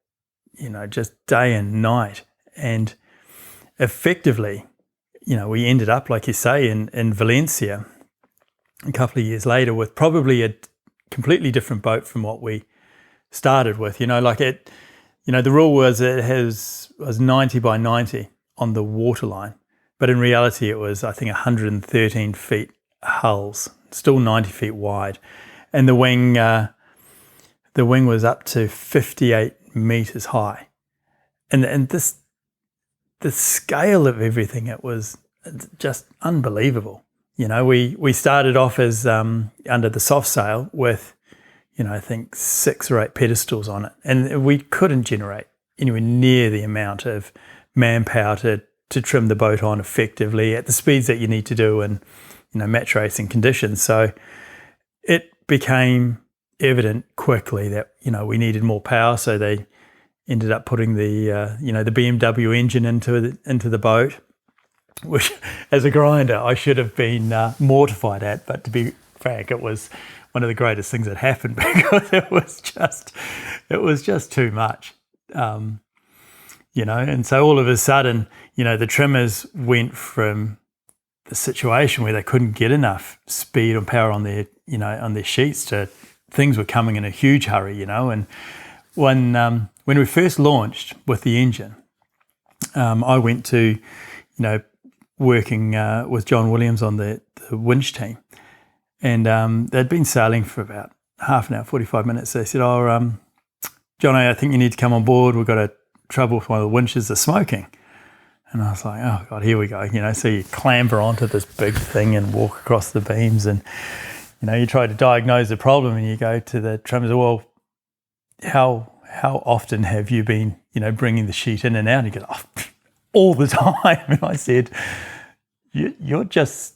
Speaker 7: just day and night, and effectively we ended up, like you say, in Valencia a couple of years later with probably a completely different boat from what we started with. The rule was was 90 by 90 on the waterline, but in reality it was, I think, 113 feet hulls, still 90 feet wide, and the wing was up to 58 meters high, and the scale of everything, it was just unbelievable. We started off as under the soft sail with I think 6 or 8 pedestals on it, and we couldn't generate anywhere near the amount of manpower to trim the boat on effectively at the speeds that you need to do in match racing conditions. So it became evident quickly that we needed more power. So they ended up putting the the BMW engine into the boat, which as a grinder I should have been mortified at, but to be frank, it was one of the greatest things that happened, because it was just too much, and so all of a sudden, the trimmers went from the situation where they couldn't get enough speed and power on their sheets to things were coming in a huge hurry, and when we first launched with the engine, I went to, working with John Williams on the winch team. And they'd been sailing for about half an hour, 45 minutes. They said, Jono, I think you need to come on board. We've got a trouble with one of the winches, they're smoking. And I was like, oh, God, here we go. So you clamber onto this big thing and walk across the beams, and, you try to diagnose the problem, and you go to the trimmers, well, how often have you been, bringing the sheet in and out? And he goes, all the time. And I said, you're just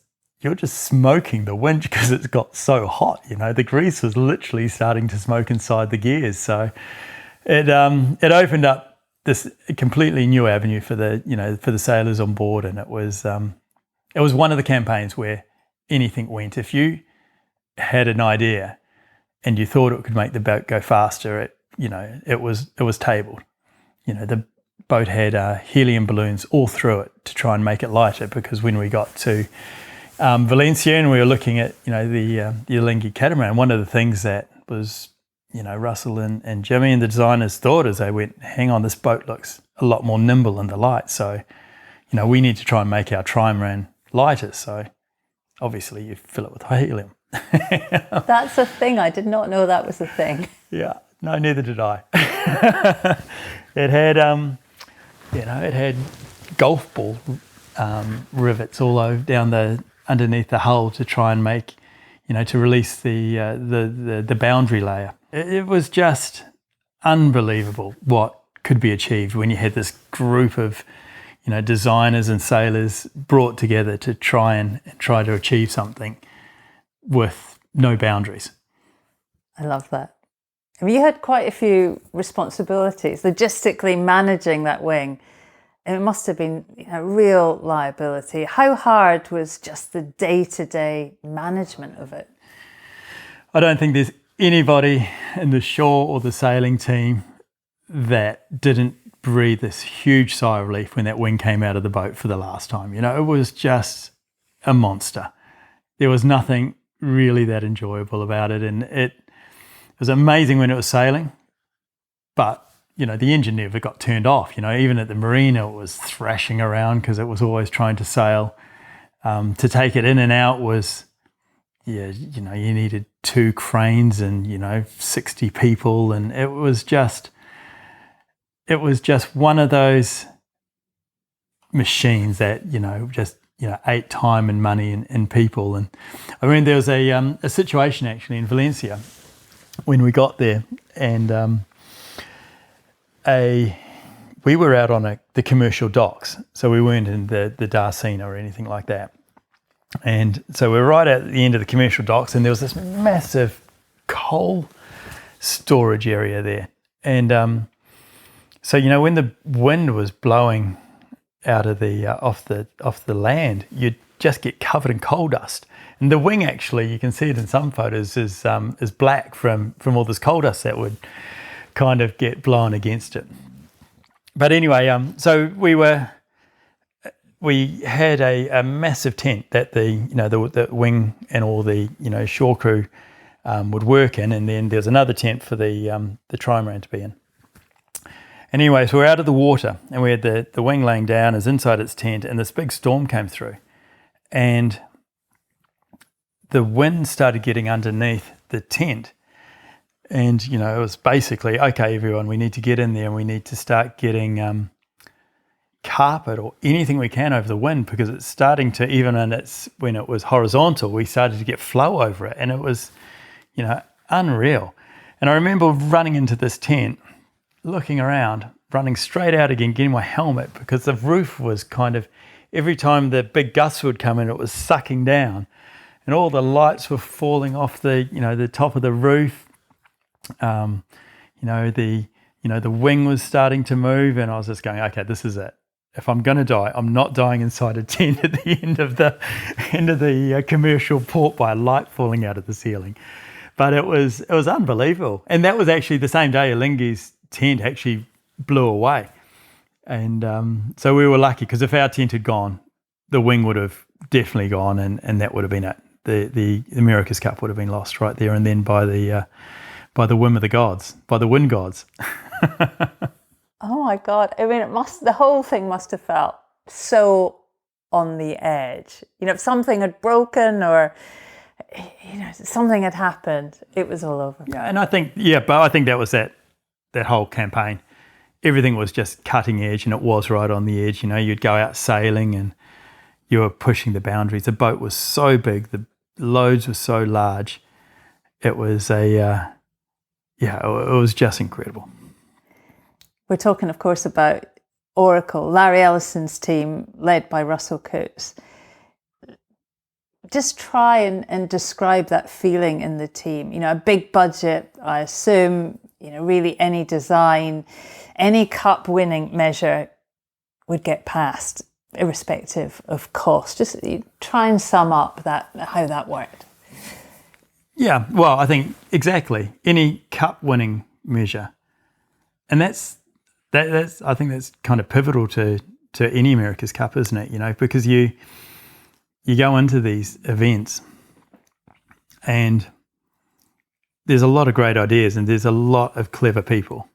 Speaker 7: smoking the winch because it's got so hot. The grease was literally starting to smoke inside the gears. So it opened up this completely new avenue for the sailors on board, and it was one of the campaigns where anything went. If you had an idea and you thought it could make the boat go faster, it was tabled. The boat had helium balloons all through it to try and make it lighter, because when we got to Valencia and we were looking at the Ylingi catamaran, one of the things that was Russell and Jimmy and the designers thought is they went, hang on, this boat looks a lot more nimble in the light, so we need to try and make our trimaran lighter. So obviously you fill it with helium.
Speaker 6: That's a thing. I did not know that was a thing.
Speaker 7: Yeah, no, neither did I. It had it had golf ball rivets all over down underneath the hull to try and make, to release the boundary layer. It was just unbelievable what could be achieved when you had this group of, designers and sailors brought together to try to achieve something with no boundaries.
Speaker 6: I love that. I mean, you had quite a few responsibilities, logistically managing that wing. It must have been a real liability. How hard was just the day-to-day management of it?
Speaker 7: I don't think there's anybody in the shore or the sailing team that didn't breathe this huge sigh of relief when that wing came out of the boat for the last time. It was just a monster. There was nothing really that enjoyable about it, and was amazing when it was sailing, but, you know, the engine never got turned off. You know, even at the marina, it was thrashing around because it was always trying to sail. To take it in and out was, you know, you needed 2 cranes and, you know, 60 people. And it was just one of those machines that, you know, just, you know, ate time and money and people. And I mean, there was a situation actually in Valencia when we got there, and we were out on the commercial docks, so we weren't in the Darcina or anything like that. And so we're right at the end of the commercial docks, and there was this massive coal storage area there. And so, you know, when the wind was blowing out of the off the land, you'd just get covered in coal dust. And the wing, actually, you can see it in some photos, is black from all this coal dust that would kind of get blown against it. But anyway, so we had a massive tent that the wing and all the, you know, shore crew would work in, and then there's another tent for the trimaran to be in. And anyway, so we're out of the water, and we had the wing laying down is inside its tent, and this big storm came through, and the wind started getting underneath the tent. And, you know, it was basically, okay, everyone, we need to get in there and we need to start getting carpet or anything we can over the wind, because it's starting to, even when it was horizontal, we started to get flow over it, and it was, you know, unreal. And I remember running into this tent, looking around, running straight out again, getting my helmet, because the roof was kind of, every time the big gusts would come in, it was sucking down, and all the lights were falling off the top of the roof. The wing was starting to move, and I was just going, okay, this is it. If I'm going to die, I'm not dying inside a tent at the end of the commercial port by a light falling out of the ceiling. But it was unbelievable. And that was actually the same day Alingi's tent actually blew away. And so we were lucky, because if our tent had gone, the wing would have definitely gone, and that would have been it. The America's Cup would have been lost right there and then by the whim of the gods, by the wind gods.
Speaker 6: Oh my God. I mean, the whole thing must have felt so on the edge. You know, if something had broken or, you know, something had happened, it was all over.
Speaker 7: Yeah, and I think that was that whole campaign. Everything was just cutting edge, and it was right on the edge. You know, you'd go out sailing and you were pushing the boundaries. The boat was so big, the loads were so large. It was it was just incredible.
Speaker 6: We're talking, of course, about Oracle, Larry Ellison's team, led by Russell Coates. Just try and describe that feeling in the team. You know, a big budget, I assume, you know, really any design, any cup winning measure would get passed, irrespective of cost. Just try and sum up how that worked.
Speaker 7: Yeah, well, I think exactly any cup winning measure, and that's I think that's kind of pivotal to any America's Cup, isn't it? You know, because you go into these events and there's a lot of great ideas and there's a lot of clever people,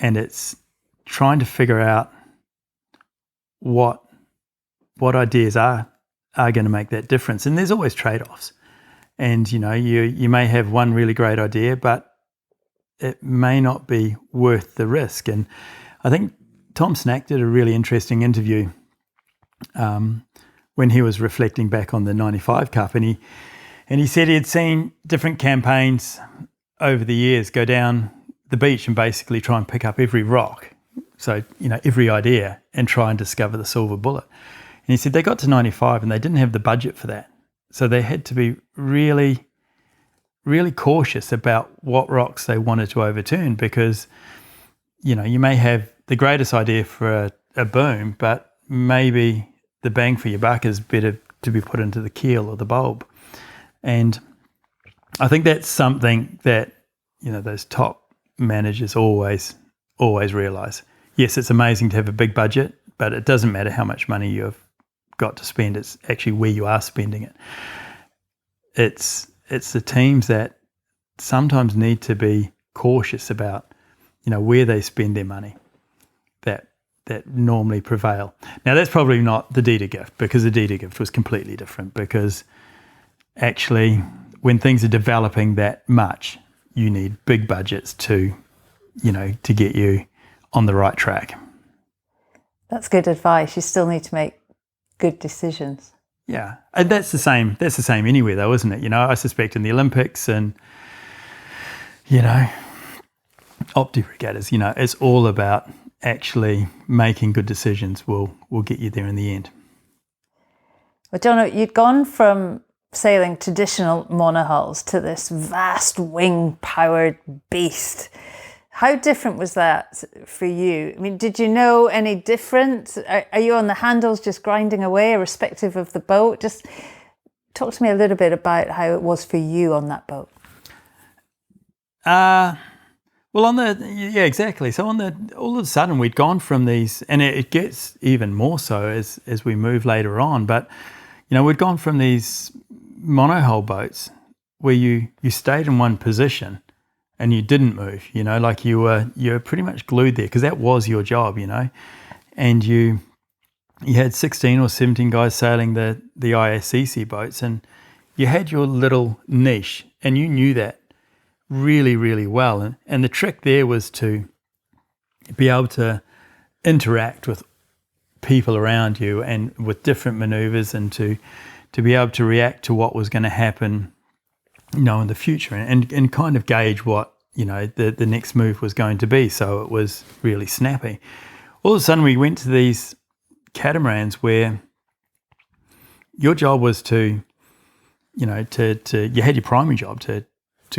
Speaker 7: and it's trying to figure out what ideas are going to make that difference. And there's always trade-offs. And, you know, you may have one really great idea, but it may not be worth the risk. And I think Tom Snack did a really interesting interview when he was reflecting back on the 95 Cup. And he said he had seen different campaigns over the years go down the beach and basically try and pick up every rock. So, you know, every idea, and try and discover the silver bullet. And he said they got to 95 and they didn't have the budget for that. So they had to be really, really cautious about what rocks they wanted to overturn, because, you know, you may have the greatest idea for a boom, but maybe the bang for your buck is better to be put into the keel or the bulb. And I think that's something that, you know, those top managers always realise. Yes, it's amazing to have a big budget, but it doesn't matter how much money you've got to spend. It's actually where you are spending it. It's the teams that sometimes need to be cautious about, where they spend their money that normally prevail. Now, that's probably not the deed of gift, because the deed of gift was completely different, because actually when things are developing that much, you need big budgets to get you on the right track.
Speaker 6: That's good advice. You still need to make good decisions.
Speaker 7: Yeah, and that's the same anywhere though, isn't it? I suspect in the Olympics and, Opti regattas, it's all about actually making good decisions will get you there in the end.
Speaker 6: Well, Jono, you'd gone from sailing traditional monohulls to this vast wing-powered beast. How different was that for you? I mean, did you know any different? Are you on the handles just grinding away, irrespective of the boat? Just talk to me a little bit about how it was for you on that boat.
Speaker 7: Well, exactly. So all of a sudden we'd gone from these, and it gets even more so as we move later on. But we'd gone from these monohull boats where you stayed in one position and you didn't move. Like you were pretty much glued there because that was your job. And you had 16 or 17 guys sailing the ISCC boats, and you had your little niche, and you knew that really, really well. And the trick there was to be able to interact with people around you and with different maneuvers, and to be able to react to what was going to happen, in the future, and kind of gauge what, the next move was going to be. So it was really snappy. All of a sudden we went to these catamarans where your job was to you had your primary job to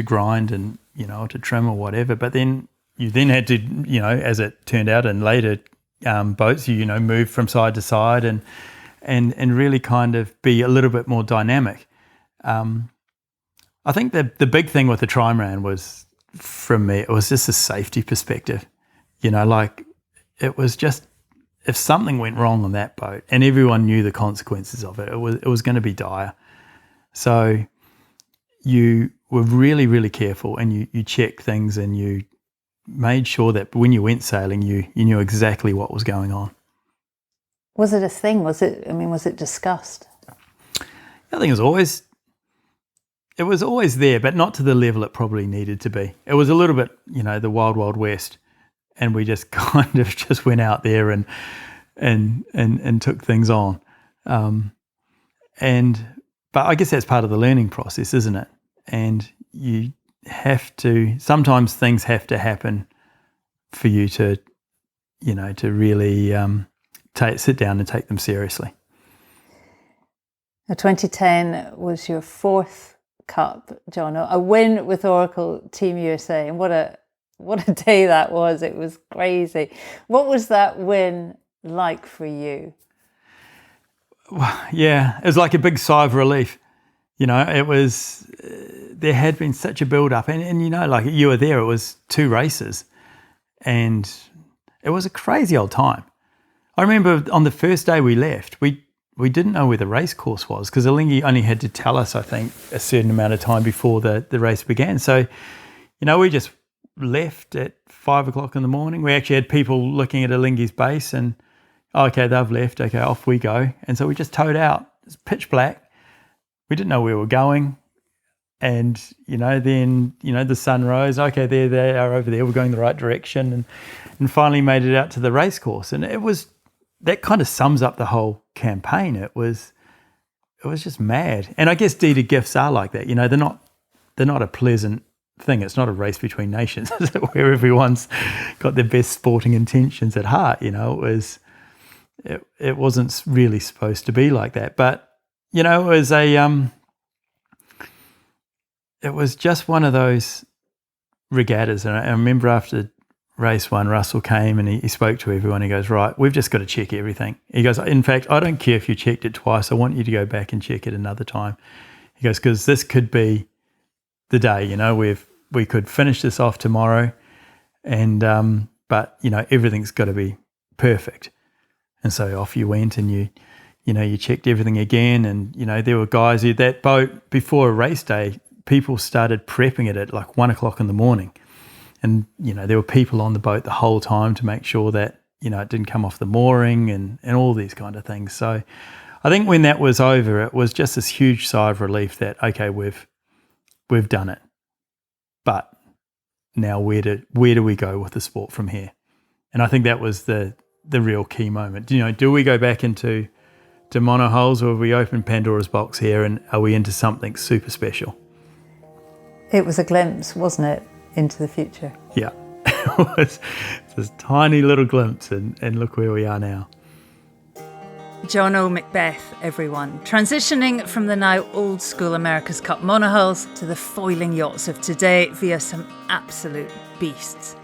Speaker 7: grind and, to trim or whatever. But then you then had to, as it turned out in later boats, move from side to side and really kind of be a little bit more dynamic. I think the big thing with the trimaran was, from me, it was just a safety perspective. Like it was just, if something went wrong on that boat, and everyone knew the consequences of it, it was going to be dire. So you were really, really careful, and you checked things, and you made sure that when you went sailing, you knew exactly what was going on.
Speaker 6: Was it a thing? Was it discussed?
Speaker 7: I think it was always there, but not to the level it probably needed to be. It was a little bit, the wild, wild west, and we just kind of just went out there and took things on. But I guess that's part of the learning process, isn't it? And you have to, sometimes things have to happen for you to, to really sit down and take them seriously.
Speaker 6: Now, 2010 was your fourth cup, Jono, a win with Oracle Team USA, and what a day that was. It was crazy. What was that win like for you?
Speaker 7: Yeah, it was like a big sigh of relief. It was, there had been such a build-up, and like you were there, it was 2 races, and it was a crazy old time. I remember on the first day we left, we didn't know where the race course was, because Alinghi only had to tell us, I think, a certain amount of time before the race began. So, we just left at 5 o'clock in the morning. We actually had people looking at Alinghi's base, and okay, they've left, okay, off we go. And so we just towed out. It's pitch black. We didn't know where we were going. And, then, the sun rose. Okay, there they are over there. We're going the right direction. And finally made it out to the race course. And that kind of sums up the whole campaign. It was just mad. And I guess deed of gifts are like that. They're not a pleasant thing. It's not a race between nations where everyone's got their best sporting intentions at heart. It wasn't really supposed to be like that. But, it was just one of those regattas. And I remember after race 1, Russell came and he spoke to everyone. He goes, right, we've just got to check everything. He goes, in fact, I don't care if you checked it twice. I want you to go back and check it another time. He goes, because this could be the day, we could finish this off tomorrow, and but everything's got to be perfect. And so off you went, and you checked everything again, and there were guys who, that boat before a race day, people started prepping it at like 1 o'clock in the morning. And, there were people on the boat the whole time to make sure that, it didn't come off the mooring and all these kind of things. So I think when that was over, it was just this huge sigh of relief that, okay, we've done it. But now where do we go with the sport from here? And I think that was the real key moment. Do we go back into monohulls, or have we opened Pandora's box here and are we into something super special?
Speaker 6: It was a glimpse, wasn't it, into the future?
Speaker 7: Yeah, it was this tiny little glimpse, and look where we are now.
Speaker 6: Jono Macbeth, everyone. Transitioning from the now old school America's Cup monohulls to the foiling yachts of today via some absolute beasts.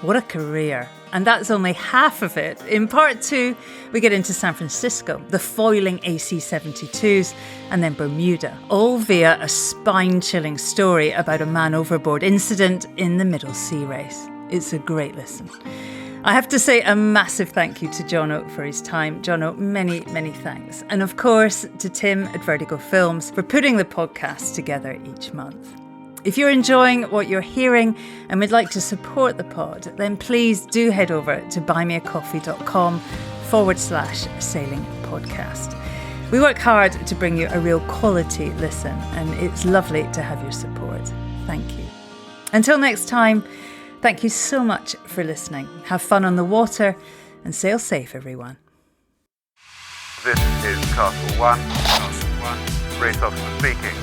Speaker 6: What a career. And that's only half of it. In part 2, we get into San Francisco, the foiling AC-72s, and then Bermuda, all via a spine-chilling story about a man overboard incident in the Middle Sea race. It's a great listen. I have to say a massive thank you to Jono for his time. Jono, many, many thanks. And of course, to Tim at Vertigo Films for putting the podcast together each month. If you're enjoying what you're hearing and would like to support the pod, then please do head over to buymeacoffee.com/sailing podcast. We work hard to bring you a real quality listen, and it's lovely to have your support. Thank you. Until next time, thank you so much for listening. Have fun on the water and sail safe, everyone.
Speaker 1: This is Castle 1. Race officer speaking.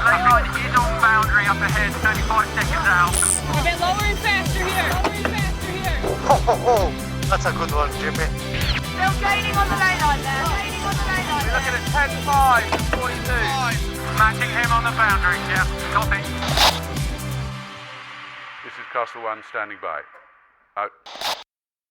Speaker 2: Lane line is on boundary up ahead, 35 seconds out.
Speaker 3: A bit lower and faster here.
Speaker 4: That's a good one, Jimmy.
Speaker 5: Still gaining on the lane line there.
Speaker 2: We're looking at 10-5 and 42. Matching him on the boundary, yeah. Copy.
Speaker 1: This is Castle 1 standing by. Out.